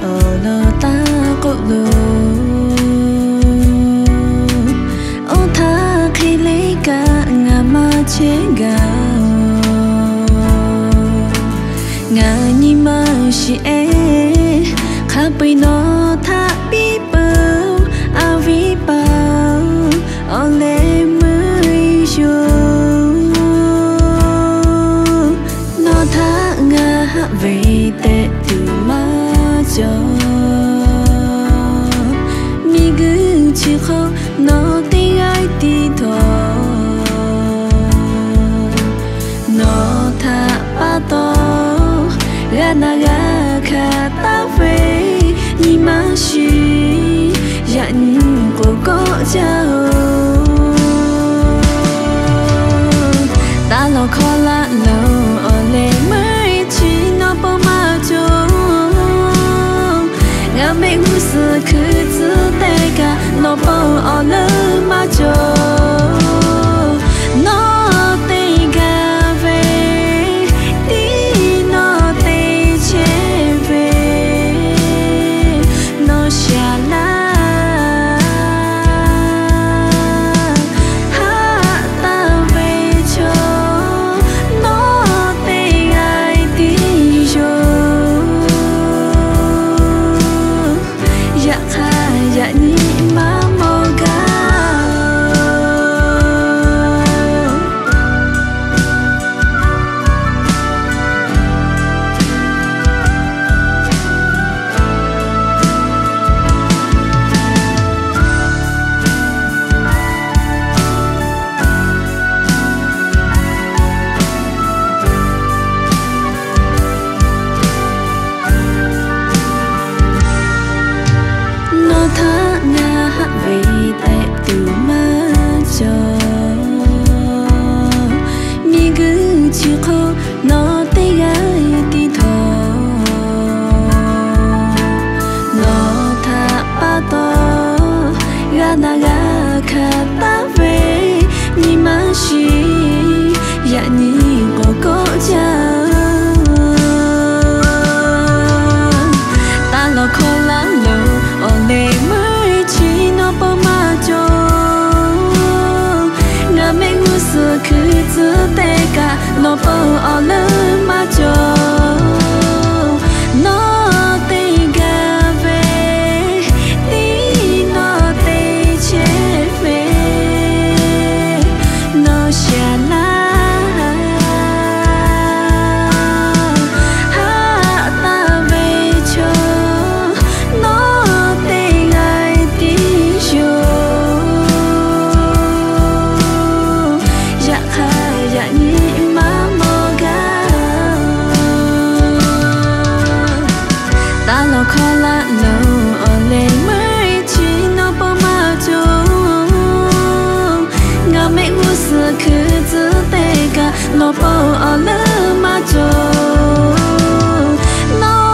ở lờ ta cội lù ô tha khi lấy cả ngà ma chế gạo ngà nhị ma si e khá bì nó tha bi bao a vi bao ở lê mới vô nó tha ngà về tệ từ ma cho mi cứ chỉ không nó tiếng ai đi thôi nó tha ba to ga na ga kha ta về ni ma shi ya nhìn của có chao ta lo khó lạ lâu ở lề mới chỉ nó bao ma cho ngã mẹ ngu sự cứ giữ tay cả nó bao ở lỡ ma cho nó bao ở lỡ mà cho nó tê ga về tí nó tê chế về nó xa lá hát ta về cho nó tê gai tí cho dạ khai dạ nhị khó lạ lâu ở lề mới chỉ nó bao ma cho ngà mẹ ngu sự cứ giữ tay cả nó bao ở lỡ ma cho nó